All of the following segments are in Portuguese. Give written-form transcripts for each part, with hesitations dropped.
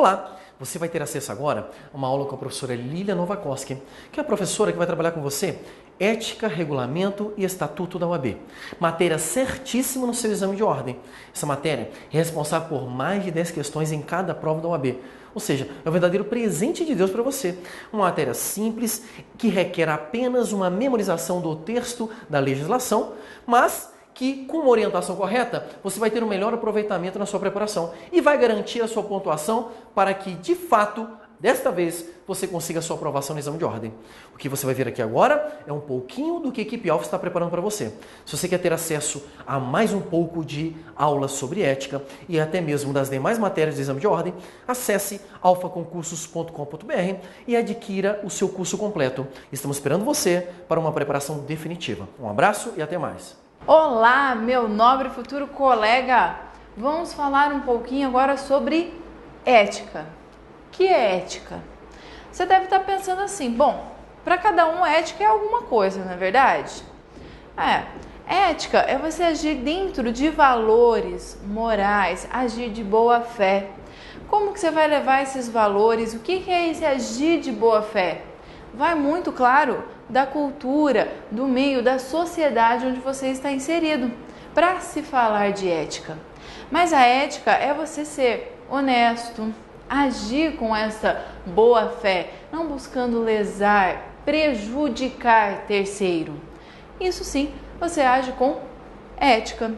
Olá! Você vai ter acesso agora a uma aula com a professora Lília Novakoski, que é a professora que vai trabalhar com você Ética, Regulamento e Estatuto da OAB. Matéria certíssima no seu exame de ordem. Essa matéria é responsável por mais de 10 questões em cada prova da OAB. Ou seja, é um verdadeiro presente de Deus para você. Uma matéria simples, que requer apenas uma memorização do texto da legislação, mas que, com uma orientação correta, você vai ter um melhor aproveitamento na sua preparação e vai garantir a sua pontuação para que, de fato, desta vez, você consiga a sua aprovação no exame de ordem. O que você vai ver aqui agora é um pouquinho do que a equipe Alfa está preparando para você. Se você quer ter acesso a mais um pouco de aulas sobre ética e até mesmo das demais matérias do exame de ordem, acesse alfaconcursos.com.br e adquira o seu curso completo. Estamos esperando você para uma preparação definitiva. Um abraço e até mais. Olá, meu nobre futuro colega! Vamos falar um pouquinho agora sobre ética. O que é ética? Você deve estar pensando assim, bom, para cada um ética é alguma coisa, não é verdade? Ética é você agir dentro de valores morais, agir de boa fé. Como que você vai levar esses valores? O que é esse agir de boa fé? Vai muito, claro, da cultura, do meio, da sociedade onde você está inserido, para se falar de ética. Mas a ética é você ser honesto, agir com essa boa fé, não buscando lesar, prejudicar terceiro. Isso sim, você age com ética.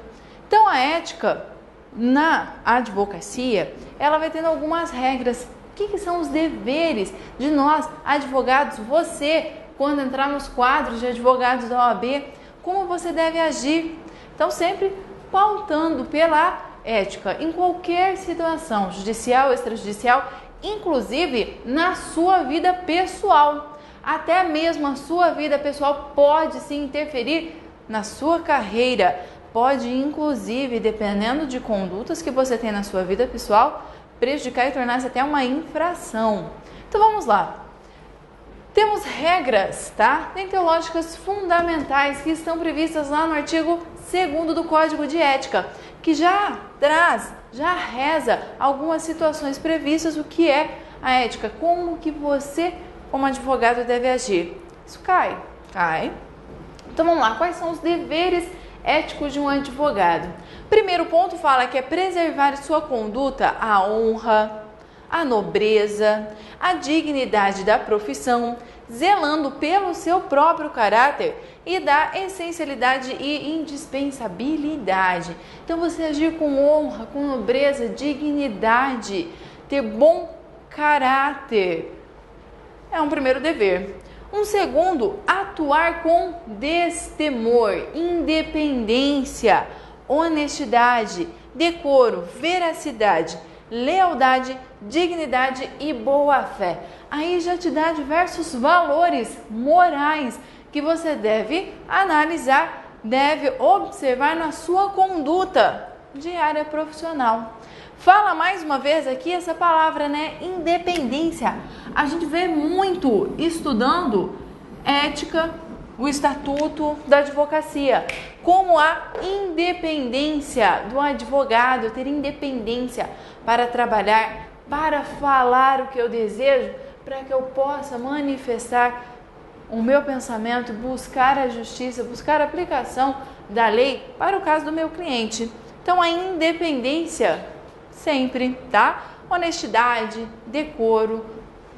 Então a ética na advocacia, ela vai tendo algumas regras. O que são os deveres de nós, advogados? Você, quando entrar nos quadros de advogados da OAB, como você deve agir? Então, sempre pautando pela ética, em qualquer situação, judicial, extrajudicial, inclusive na sua vida pessoal. Até mesmo a sua vida pessoal pode se interferir na sua carreira. Pode, inclusive, dependendo de condutas que você tem na sua vida pessoal, prejudicar e tornar-se até uma infração. Então vamos lá. Temos regras, tá? Deontológicas fundamentais que estão previstas lá no artigo 2º do Código de Ética, que já reza algumas situações previstas o que é a ética, como que você, como advogado, deve agir. Isso cai? Cai. Então vamos lá, quais são os deveres éticos de um advogado? Primeiro ponto fala que é preservar sua conduta, a honra, a nobreza, a dignidade da profissão, zelando pelo seu próprio caráter e da essencialidade e indispensabilidade. Então você agir com honra, com nobreza, dignidade, ter bom caráter é um primeiro dever. Um segundo, atuar com destemor, independência, honestidade, decoro, veracidade, lealdade, dignidade e boa-fé. Aí já te dá diversos valores morais que você deve analisar, deve observar na sua conduta diária profissional. Fala mais uma vez aqui essa palavra, né? Independência. A gente vê muito estudando ética, o estatuto da advocacia, como a independência do advogado, ter independência para trabalhar, para falar o que eu desejo, para que eu possa manifestar o meu pensamento, buscar a justiça, buscar a aplicação da lei para o caso do meu cliente. Então a independência sempre, tá? Honestidade, decoro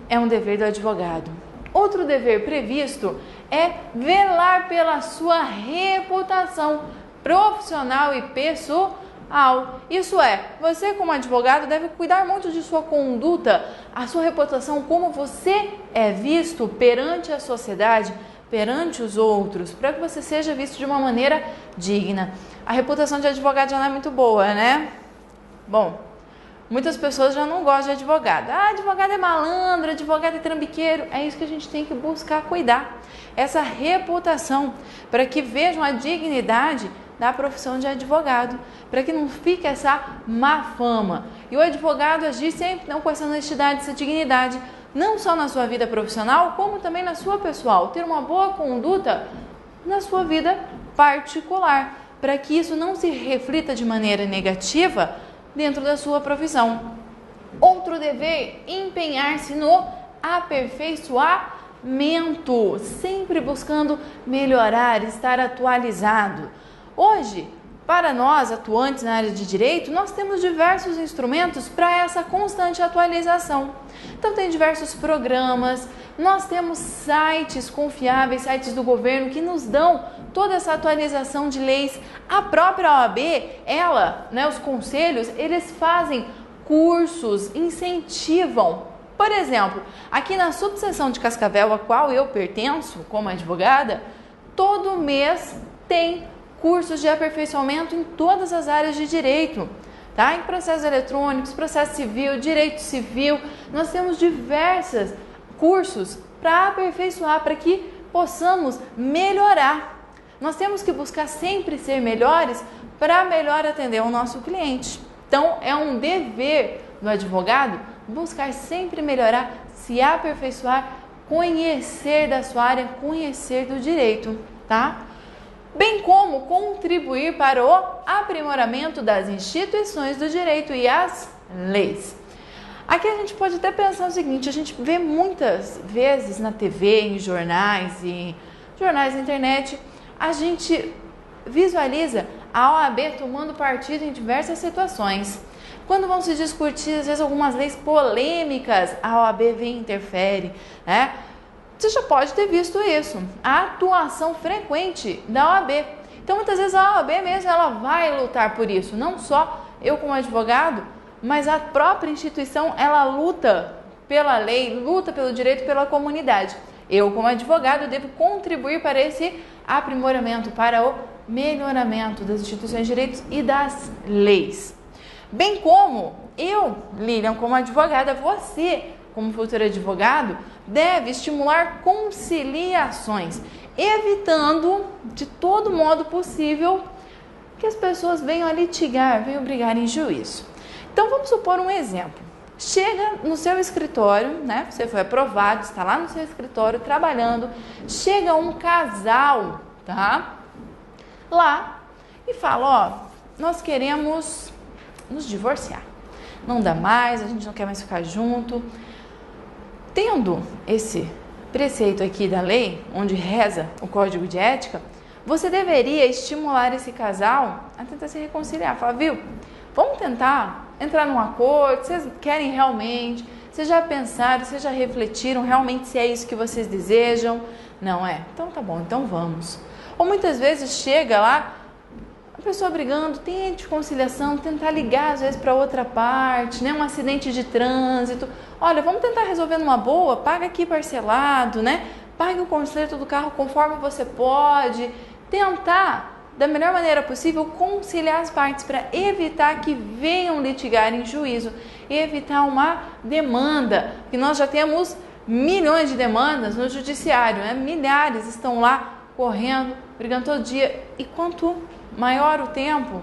é um dever do advogado. Outro dever previsto é velar pela sua reputação profissional e pessoal. Isso é, você como advogado deve cuidar muito de sua conduta, a sua reputação, como você é visto perante a sociedade, perante os outros, para que você seja visto de uma maneira digna. A reputação de advogado já não é muito boa, né? Bom, muitas pessoas já não gostam de advogado. Advogado é malandro, advogado é trambiqueiro. É isso que a gente tem que buscar cuidar. Essa reputação, para que vejam a dignidade da profissão de advogado, para que não fique essa má fama. E o advogado agir sempre não com essa honestidade, essa dignidade, não só na sua vida profissional, como também na sua pessoal. Ter uma boa conduta na sua vida particular, para que isso não se reflita de maneira negativa dentro da sua profissão. Outro outro dever, empenhar-se no aperfeiçoamento, sempre buscando melhorar, estar atualizado. Hoje, para nós, atuantes na área de direito, nós temos diversos instrumentos para essa constante atualização. Então, tem diversos programas, nós temos sites confiáveis, sites do governo que nos dão toda essa atualização de leis. A própria OAB, os conselhos, eles fazem cursos, incentivam. Por exemplo, aqui na subseção de Cascavel, a qual eu pertenço como advogada, todo mês tem cursos de aperfeiçoamento em todas as áreas de direito, tá? Em processos eletrônicos, processo civil, direito civil, nós temos diversos cursos para aperfeiçoar, para que possamos melhorar. Nós temos que buscar sempre ser melhores para melhor atender o nosso cliente. Então, é um dever do advogado buscar sempre melhorar, se aperfeiçoar, conhecer da sua área, conhecer do direito, tá? Bem como contribuir para o aprimoramento das instituições do direito e as leis. Aqui a gente pode até pensar o seguinte, a gente vê muitas vezes na TV, em jornais na internet, a gente visualiza a OAB tomando partido em diversas situações. Quando vão se discutir, às vezes, algumas leis polêmicas, a OAB vem e interfere, né? Você já pode ter visto isso, a atuação frequente da OAB. Então, muitas vezes a OAB mesmo, ela vai lutar por isso. Não só eu como advogado, mas a própria instituição, ela luta pela lei, luta pelo direito, pela comunidade. Eu como advogado devo contribuir para esse aprimoramento, para o melhoramento das instituições de direitos e das leis. Bem como eu, Lilian, como advogada, você, como futuro advogado, deve estimular conciliações, evitando de todo modo possível que as pessoas venham a litigar, venham brigar em juízo. Então vamos supor um exemplo. Chega no seu escritório, né? Você foi aprovado, está lá no seu escritório trabalhando, chega um casal, tá? Lá e fala, nós queremos nos divorciar. Não dá mais, a gente não quer mais ficar junto. Tendo esse preceito aqui da lei, onde reza o código de ética, você deveria estimular esse casal a tentar se reconciliar. Falar, viu, vamos tentar entrar num acordo, vocês querem realmente, vocês já pensaram, vocês já refletiram realmente se é isso que vocês desejam? Não é? Então tá bom, então vamos. Ou muitas vezes chega lá, a pessoa brigando, tente conciliação, tentar ligar às vezes para outra parte, né? Um acidente de trânsito. Olha, vamos tentar resolver numa boa, paga aqui parcelado, né? Pague o conserto do carro conforme você pode. Tentar, da melhor maneira possível, conciliar as partes para evitar que venham litigar em juízo e evitar uma demanda, que nós já temos milhões de demandas no judiciário, né? Milhares estão lá correndo, brigando todo dia, e quanto maior o tempo,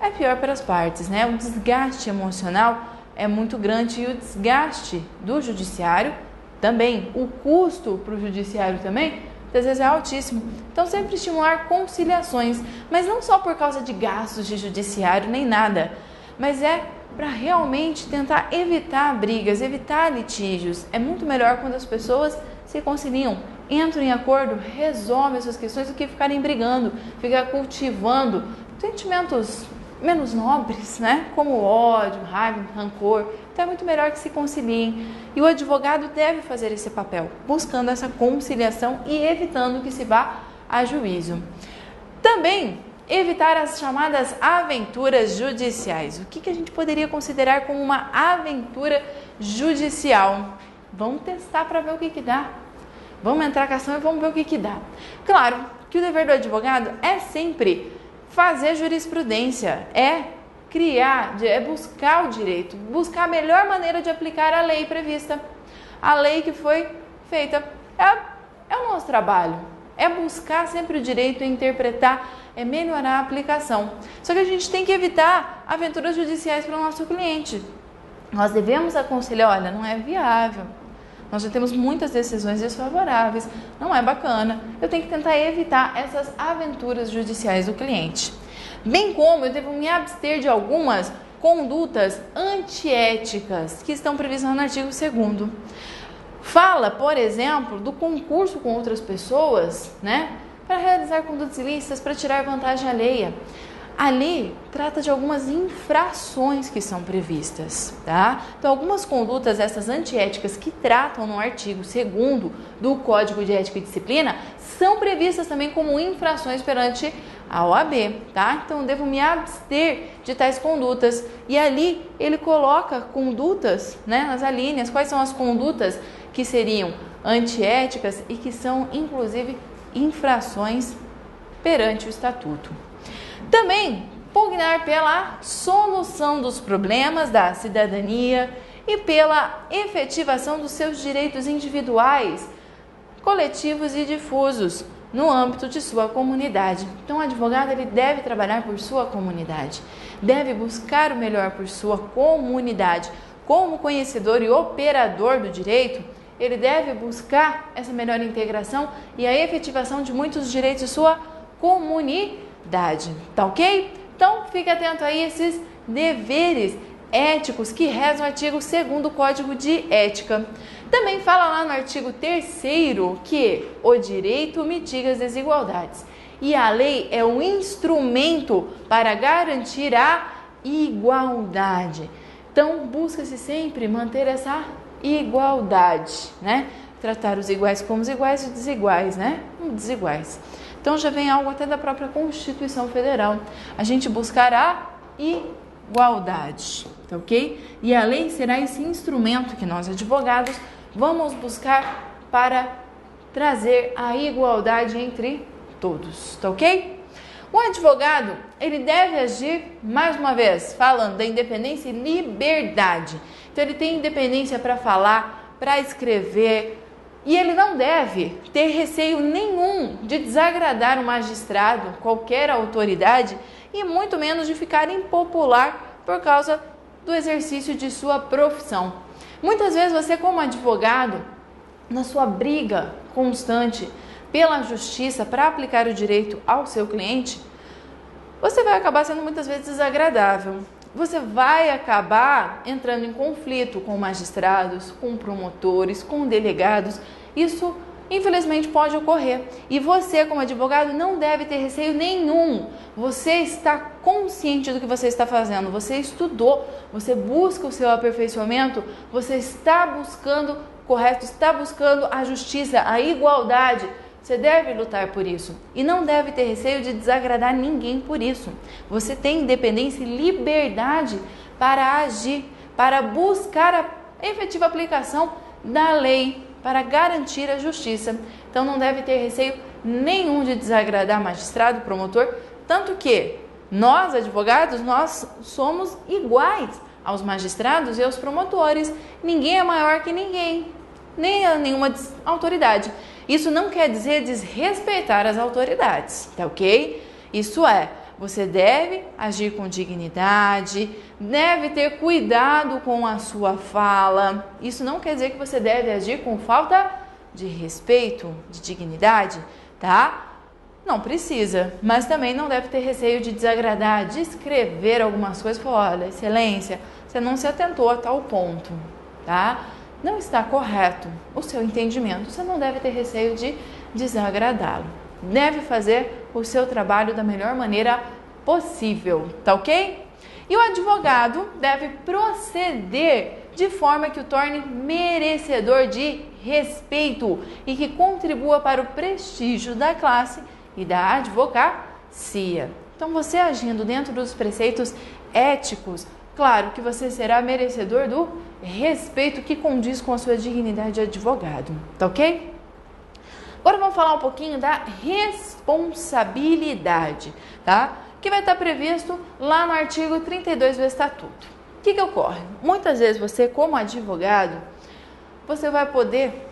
é pior para as partes, né? O desgaste emocional é muito grande e o desgaste do judiciário também, o custo para o judiciário também, às vezes é altíssimo. Então, sempre estimular conciliações, mas não só por causa de gastos de judiciário, nem nada, mas é para realmente tentar evitar brigas, evitar litígios. É muito melhor quando as pessoas se conciliam, entram em acordo, resolvem suas questões do que ficarem brigando, ficar cultivando sentimentos menos nobres, né? Como ódio, raiva, rancor. Então é muito melhor que se conciliem. E o advogado deve fazer esse papel, buscando essa conciliação e evitando que se vá a juízo. Também evitar as chamadas aventuras judiciais. O que a gente poderia considerar como uma aventura judicial? Vamos testar para ver o que dá. Vamos entrar com a ação e vamos ver o que dá. Claro que o dever do advogado é sempre fazer jurisprudência, é criar, é buscar o direito, buscar a melhor maneira de aplicar a lei prevista, a lei que foi feita. É o nosso trabalho, é buscar sempre o direito, é interpretar, é melhorar a aplicação. Só que a gente tem que evitar aventuras judiciais para o nosso cliente. Nós devemos aconselhar, olha, não é viável. Nós já temos muitas decisões desfavoráveis, não é bacana. Eu tenho que tentar evitar essas aventuras judiciais do cliente. Bem como eu devo me abster de algumas condutas antiéticas que estão previstas no artigo 2º. Fala, por exemplo, do concurso com outras pessoas, né, para realizar condutas ilícitas, para tirar vantagem alheia. Ali trata de algumas infrações que são previstas, tá? Então, algumas condutas, essas antiéticas que tratam no artigo 2º do Código de Ética e Disciplina, são previstas também como infrações perante a OAB, tá? Então, eu devo me abster de tais condutas. E ali ele coloca condutas, né, nas alíneas, quais são as condutas que seriam antiéticas e que são, inclusive, infrações perante o Estatuto. Também pugnar pela solução dos problemas da cidadania e pela efetivação dos seus direitos individuais, coletivos e difusos no âmbito de sua comunidade. Então, o advogado ele deve trabalhar por sua comunidade, deve buscar o melhor por sua comunidade. Como conhecedor e operador do direito, ele deve buscar essa melhor integração e a efetivação de muitos direitos de sua comunidade. Tá ok? Então, fique atento aí a esses deveres éticos que rezam o artigo 2º do Código de Ética. Também fala lá no artigo 3º que o direito mitiga as desigualdades e a lei é um instrumento para garantir a igualdade. Então, busca-se sempre manter essa igualdade, né? Tratar os iguais como os iguais e os desiguais, né? Desiguais. Então, já vem algo até da própria Constituição Federal. A gente buscar a igualdade, tá ok? E a lei será esse instrumento que nós, advogados, vamos buscar para trazer a igualdade entre todos, tá ok? O advogado, ele deve agir, mais uma vez, falando da independência e liberdade. Então, ele tem independência para falar, para escrever, e ele não deve ter receio nenhum de desagradar o magistrado, qualquer autoridade, e muito menos de ficar impopular por causa do exercício de sua profissão. Muitas vezes você, como advogado, na sua briga constante pela justiça para aplicar o direito ao seu cliente, você vai acabar sendo muitas vezes desagradável. Você vai acabar entrando em conflito com magistrados, com promotores, com delegados. Isso, infelizmente, pode ocorrer. E você, como advogado, não deve ter receio nenhum. Você está consciente do que você está fazendo. Você estudou, você busca o seu aperfeiçoamento, você está buscando o correto, está buscando a justiça, a igualdade. Você deve lutar por isso e não deve ter receio de desagradar ninguém por isso. Você tem independência e liberdade para agir, para buscar a efetiva aplicação da lei, para garantir a justiça. Então não deve ter receio nenhum de desagradar magistrado, promotor, tanto que nós, advogados, nós somos iguais aos magistrados e aos promotores. Ninguém é maior que ninguém, nem nenhuma autoridade. Isso não quer dizer desrespeitar as autoridades, tá ok? Isso é, você deve agir com dignidade, deve ter cuidado com a sua fala. Isso não quer dizer que você deve agir com falta de respeito, de dignidade, tá? Não precisa, mas também não deve ter receio de desagradar, de escrever algumas coisas. Falar, olha, excelência, você não se atentou a tal ponto, tá? Não está correto o seu entendimento, você não deve ter receio de desagradá-lo. Deve fazer o seu trabalho da melhor maneira possível, tá ok? E o advogado deve proceder de forma que o torne merecedor de respeito e que contribua para o prestígio da classe e da advocacia. Então, você agindo dentro dos preceitos éticos, claro que você será merecedor do respeito que condiz com a sua dignidade de advogado, tá ok? Agora vamos falar um pouquinho da responsabilidade, tá? Que vai estar previsto lá no artigo 32 do Estatuto. O que ocorre? Muitas vezes você, como advogado, você vai poder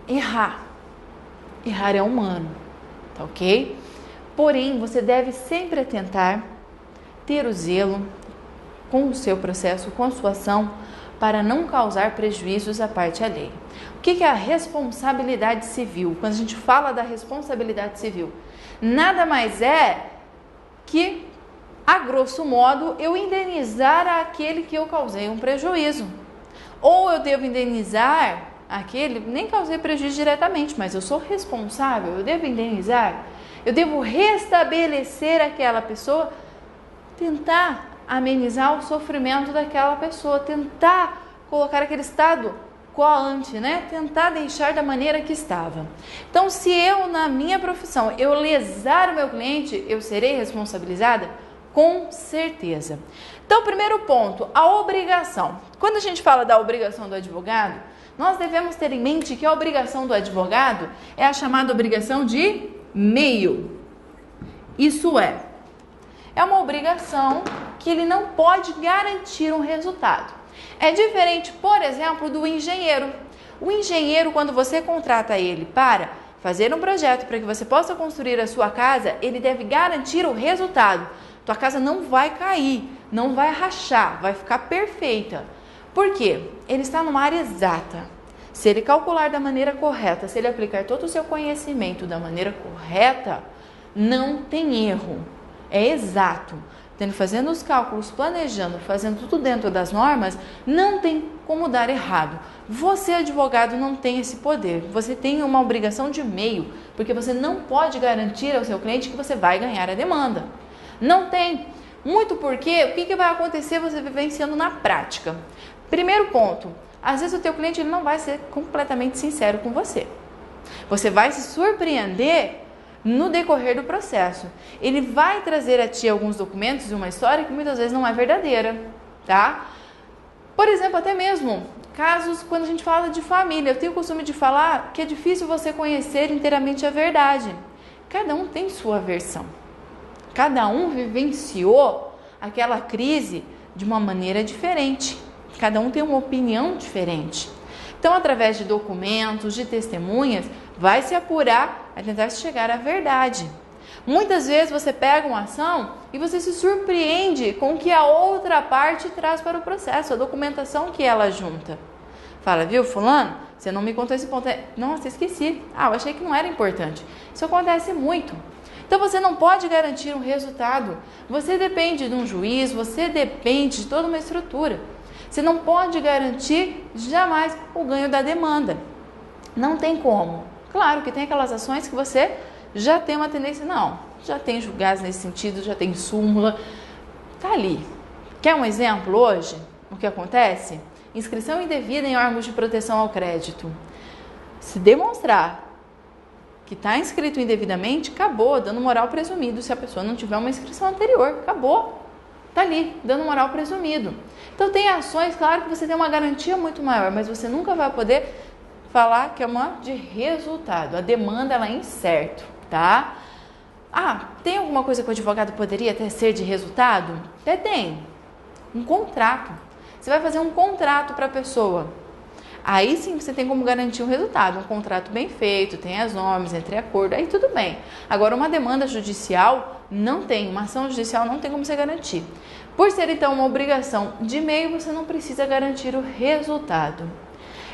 errar. Errar é humano, tá ok? Porém, você deve sempre tentar ter o zelo com o seu processo, com a sua ação, para não causar prejuízos à parte alheia. O que é a responsabilidade civil? Quando a gente fala da responsabilidade civil, nada mais é que a grosso modo, eu indenizar aquele que eu causei um prejuízo. Ou eu devo indenizar aquele, nem causei prejuízo diretamente, mas eu sou responsável, eu devo indenizar, eu devo restabelecer aquela pessoa, tentar amenizar o sofrimento daquela pessoa, tentar colocar aquele estado coante, né? Tentar deixar da maneira que estava. Então, se eu, na minha profissão, eu lesar o meu cliente, eu serei responsabilizada? Com certeza. Então, primeiro ponto, a obrigação. Quando a gente fala da obrigação do advogado, nós devemos ter em mente que a obrigação do advogado é a chamada obrigação de meio. Isso é uma obrigação que ele não pode garantir um resultado. É diferente, por exemplo, do engenheiro. O engenheiro, quando você contrata ele para fazer um projeto para que você possa construir a sua casa, ele deve garantir o resultado. Tua casa não vai cair, não vai rachar, vai ficar perfeita. Por quê? Ele está numa área exata. Se ele calcular da maneira correta, se ele aplicar todo o seu conhecimento da maneira correta, não tem erro. É exato. Fazendo os cálculos, planejando, fazendo tudo dentro das normas, não tem como dar errado. Você, advogado, não tem esse poder. Você tem uma obrigação de meio, porque você não pode garantir ao seu cliente que você vai ganhar a demanda. Não tem. Muito porque, o que vai acontecer você vivenciando na prática? Primeiro ponto, às vezes o teu cliente ele não vai ser completamente sincero com você. Você vai se surpreender no decorrer do processo. Ele vai trazer a ti alguns documentos e uma história que muitas vezes não é verdadeira, tá? Por exemplo, até mesmo casos quando a gente fala de família, eu tenho o costume de falar que é difícil você conhecer inteiramente a verdade. Cada um tem sua versão. Cada um vivenciou aquela crise de uma maneira diferente. Cada um tem uma opinião diferente. Então, através de documentos, de testemunhas, vai se apurar a tentar chegar à verdade. Muitas vezes você pega uma ação e você se surpreende com o que a outra parte traz para o processo, a documentação que ela junta. Fala, viu, fulano, você não me contou esse ponto. Nossa, esqueci. Eu achei que não era importante. Isso acontece muito. Então, você não pode garantir um resultado. Você depende de um juiz, você depende de toda uma estrutura. Você não pode garantir jamais o ganho da demanda. Não tem como. Claro que tem aquelas ações que você já tem uma tendência, não, já tem julgados nesse sentido, já tem súmula, tá ali. Quer um exemplo hoje? O que acontece? Inscrição indevida em órgãos de proteção ao crédito. Se demonstrar que está inscrito indevidamente, acabou, dano moral presumido. Se a pessoa não tiver uma inscrição anterior, acabou. Está ali, dano moral presumido. Então, tem ações, claro que você tem uma garantia muito maior, mas você nunca vai poder falar que é uma de resultado. A demanda, ela é incerto, tá? Tem alguma coisa que o advogado poderia até ser de resultado? Até tem. Um contrato. Você vai fazer um contrato para a pessoa. Aí sim você tem como garantir um resultado. Um contrato bem feito, tem as normas, entre acordo, aí tudo bem. Agora, uma demanda judicial não tem, uma ação judicial não tem como você garantir. Por ser então uma obrigação de meio, você não precisa garantir o resultado.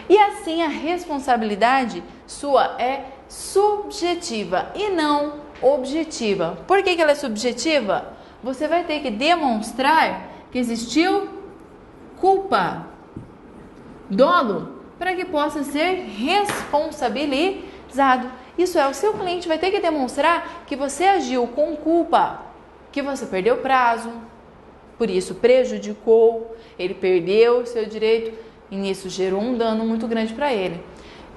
E assim a responsabilidade sua é subjetiva e não objetiva. Por que ela é subjetiva? Você vai ter que demonstrar que existiu culpa, dolo, para que possa ser responsabilizado. Isso é, o seu cliente vai ter que demonstrar que você agiu com culpa, que você perdeu prazo, por isso prejudicou, ele perdeu o seu direito e nisso gerou um dano muito grande para ele.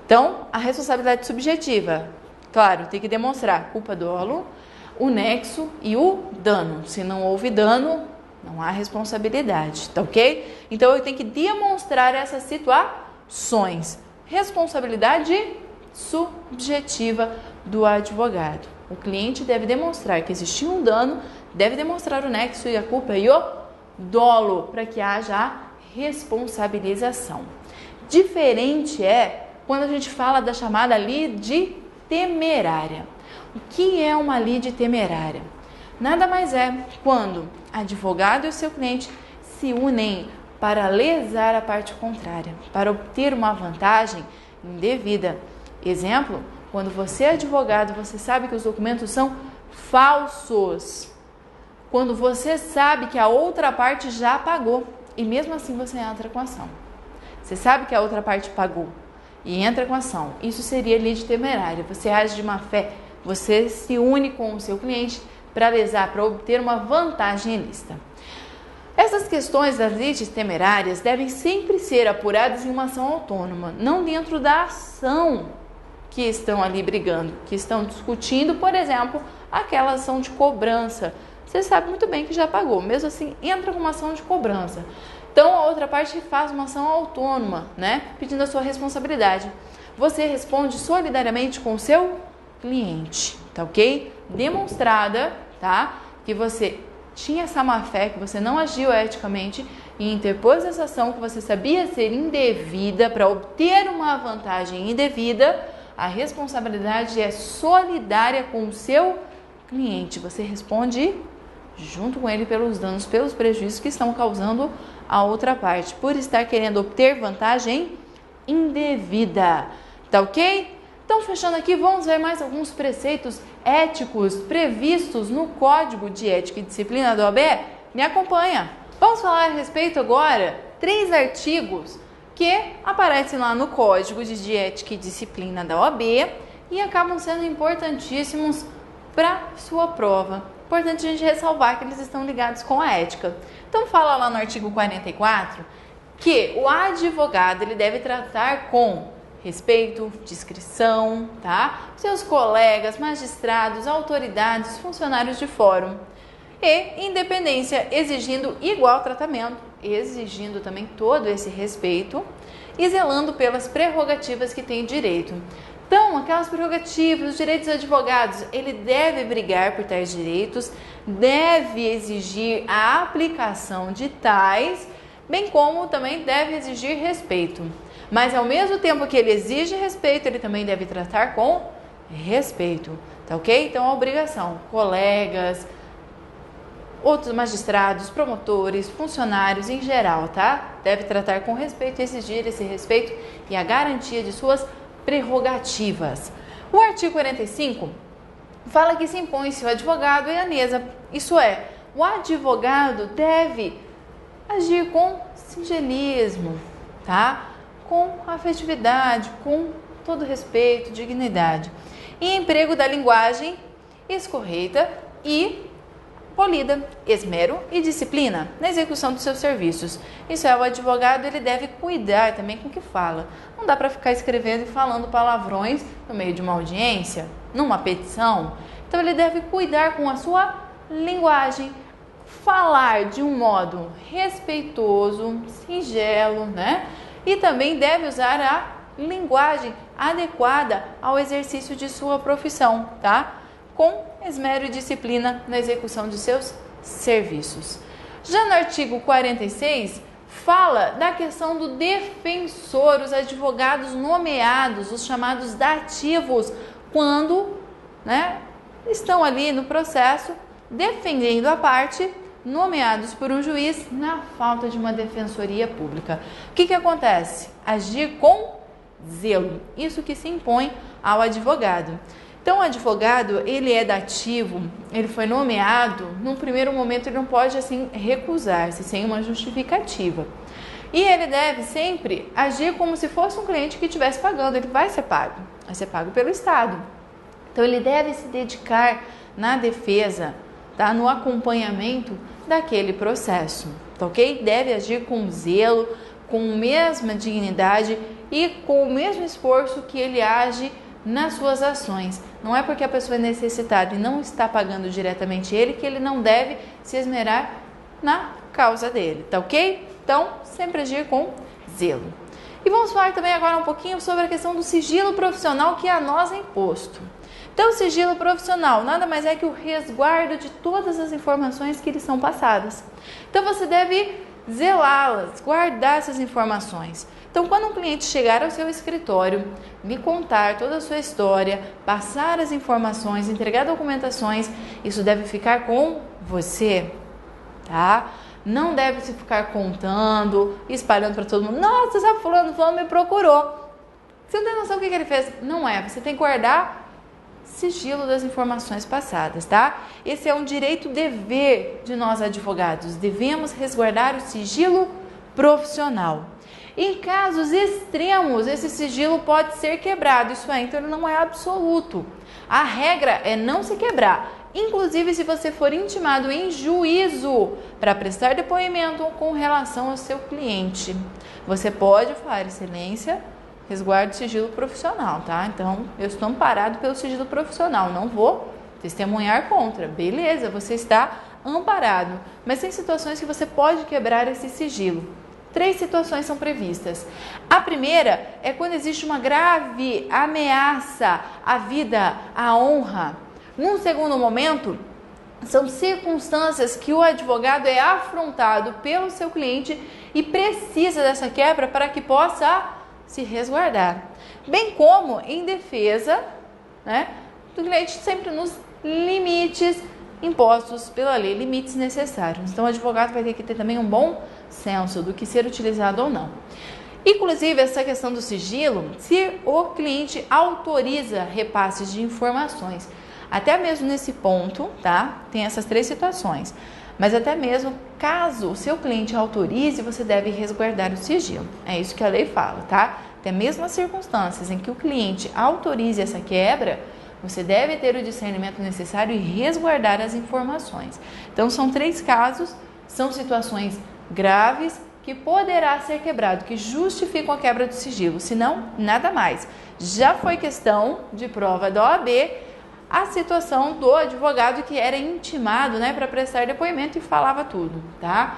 Então, a responsabilidade subjetiva, claro, tem que demonstrar culpa, dolo, o nexo e o dano. Se não houve dano, não há responsabilidade, tá ok? Então, eu tenho que demonstrar essas situações. Responsabilidade subjetiva do advogado. O cliente deve demonstrar que existiu um dano, deve demonstrar o nexo e a culpa e o dolo para que haja a responsabilização. Diferente é quando a gente fala da chamada lide temerária. O que é uma lide temerária? Nada mais é quando advogado e o seu cliente se unem para lesar a parte contrária, para obter uma vantagem indevida. Exemplo, quando você é advogado, você sabe que os documentos são falsos. quando você sabe que a outra parte já pagou e mesmo assim você entra com ação. Você sabe que a outra parte pagou e entra com ação. Isso seria lide temerária. Você age de má fé, você se une com o seu cliente para lesar, para obter uma vantagem ilícita. Essas questões das lides temerárias devem sempre ser apuradas em uma ação autônoma, não dentro da ação que estão ali brigando, que estão discutindo, por exemplo, aquela ação de cobrança. Você sabe muito bem que já pagou, mesmo assim entra com uma ação de cobrança. Então a outra parte faz uma ação autônoma, né, pedindo a sua responsabilidade. Você responde solidariamente com o seu cliente, tá ok? Demonstrada, tá, que você tinha essa má fé, que você não agiu eticamente e interpôs essa ação que você sabia ser indevida para obter uma vantagem indevida, a responsabilidade é solidária com o seu cliente. Você responde junto com ele pelos danos, pelos prejuízos que estão causando a outra parte, por estar querendo obter vantagem indevida. Tá ok? Então, fechando aqui, vamos ver mais alguns preceitos éticos previstos no Código de Ética e Disciplina da OAB? Me acompanha! Vamos falar a respeito agora 3 artigos que aparecem lá no Código de Ética e Disciplina da OAB e acabam sendo importantíssimos para sua prova. Importante a gente ressalvar que eles estão ligados com a ética. Então, fala lá no artigo 44 que o advogado ele deve tratar com respeito, discrição, tá? Seus colegas, magistrados, autoridades, funcionários de fórum. E independência, exigindo igual tratamento, exigindo também todo esse respeito e zelando pelas prerrogativas que tem direito. Então, aquelas prerrogativas, os direitos dos advogados, ele deve brigar por tais direitos, deve exigir a aplicação de tais, bem como também deve exigir respeito. Mas ao mesmo tempo que ele exige respeito, ele também deve tratar com respeito, tá ok? Então, a obrigação, colegas, outros magistrados, promotores, funcionários em geral, tá? Deve tratar com respeito e exigir esse respeito e a garantia de suas prerrogativas. O artigo 45 fala que se impõe-se o advogado e a mesa, isso é, o advogado deve agir com singelismo, tá? Com afetividade, com todo respeito, dignidade. E emprego da linguagem escorreita e polida, esmero e disciplina na execução dos seus serviços. Isso é, o advogado ele deve cuidar também com o que fala. Não dá para ficar escrevendo e falando palavrões no meio de uma audiência, numa petição. Então ele deve cuidar com a sua linguagem, falar de um modo respeitoso, singelo, né? E também deve usar a linguagem adequada ao exercício de sua profissão, tá? Com esmero e disciplina na execução de seus serviços. Já no artigo 46, fala da questão do defensor, os advogados nomeados, os chamados dativos, quando, né, estão ali no processo defendendo a parte, nomeados por um juiz na falta de uma defensoria pública. O que acontece? Agir com zelo. Isso que se impõe ao advogado. Então, o advogado, ele é dativo, ele foi nomeado, num primeiro momento ele não pode, assim, recusar-se sem uma justificativa. E ele deve sempre agir como se fosse um cliente que estivesse pagando, ele vai ser pago pelo Estado. Então, ele deve se dedicar na defesa, tá? No acompanhamento daquele processo, tá ok? Deve agir com zelo, com a mesma dignidade e com o mesmo esforço que ele age nas suas ações. Não é porque a pessoa é necessitada e não está pagando diretamente ele que ele não deve se esmerar na causa dele, tá ok? Então, sempre agir com zelo. E vamos falar também agora um pouquinho sobre a questão do sigilo profissional que a nós é imposto. Então, o sigilo profissional nada mais é que o resguardo de todas as informações que lhe são passadas. Então, você deve zelá-las, guardar essas informações. Então, quando um cliente chegar ao seu escritório, me contar toda a sua história, passar as informações, entregar documentações, isso deve ficar com você, tá? Não deve se ficar contando, espalhando para todo mundo. Nossa, sabe, fulano me procurou. Você não tem noção do que ele fez? Não é, você tem que guardar sigilo das informações passadas, tá? Esse é um direito-dever de nós advogados. Devemos resguardar o sigilo profissional. Em casos extremos, esse sigilo pode ser quebrado, isso é, então ele não é absoluto. A regra é não se quebrar, inclusive se você for intimado em juízo para prestar depoimento com relação ao seu cliente. Você pode falar, excelência, resguarde o sigilo profissional, tá? Então, eu estou amparado pelo sigilo profissional, não vou testemunhar contra. Beleza, você está amparado, mas tem situações que você pode quebrar esse sigilo. 3 situações são previstas. A primeira é quando existe uma grave ameaça à vida, à honra. Num segundo momento, são circunstâncias que o advogado é afrontado pelo seu cliente e precisa dessa quebra para que possa se resguardar. Bem como em defesa, né, do cliente sempre nos limites impostos pela lei, limites necessários. Então o advogado vai ter que ter também um bom senso do que ser utilizado ou não. Inclusive, essa questão do sigilo, se o cliente autoriza repasses de informações, até mesmo nesse ponto, tá? Tem essas 3 situações. Mas até mesmo caso o seu cliente autorize, você deve resguardar o sigilo. É isso que a lei fala, tá? Até mesmo as circunstâncias em que o cliente autorize essa quebra, você deve ter o discernimento necessário e resguardar as informações. Então, são 3 casos, são situações graves que poderá ser quebrado, que justificam a quebra do sigilo, senão nada mais. Já foi questão de prova da OAB a situação do advogado que era intimado, né, para prestar depoimento e falava tudo, tá?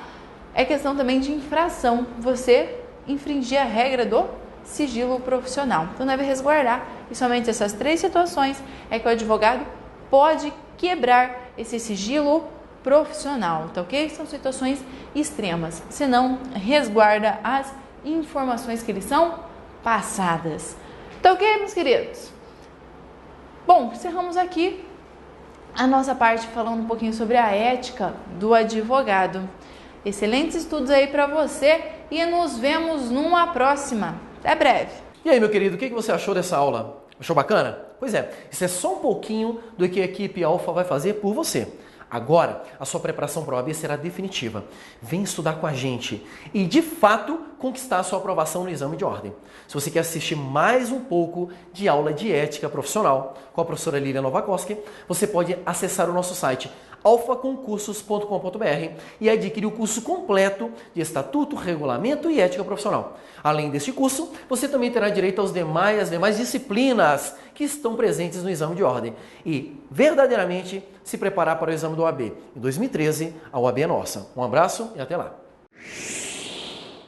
É questão também de infração, você infringir a regra do sigilo profissional. Então deve resguardar. E somente essas 3 situações é que o advogado pode quebrar esse sigilo profissional, tá ok? São situações extremas, senão resguarda as informações que lhe são passadas. Tá ok, meus queridos? Bom, encerramos aqui a nossa parte falando um pouquinho sobre a ética do advogado. Excelentes estudos aí para você e nos vemos numa próxima. Até breve. E aí, meu querido, o que você achou dessa aula? Achou bacana? Pois é, isso é só um pouquinho do que a equipe Alfa vai fazer por você. Agora, a sua preparação para a OAB será definitiva. Vem estudar com a gente e, de fato, conquistar a sua aprovação no exame de ordem. Se você quer assistir mais um pouco de aula de ética profissional com a professora Lília Novakoski, você pode acessar o nosso site alfaconcursos.com.br e adquirir o curso completo de Estatuto, Regulamento e Ética Profissional. Além deste curso, você também terá direito às demais disciplinas que estão presentes no exame de ordem e, verdadeiramente, se preparar para o exame do OAB. Em 2013, a OAB é nossa. Um abraço e até lá!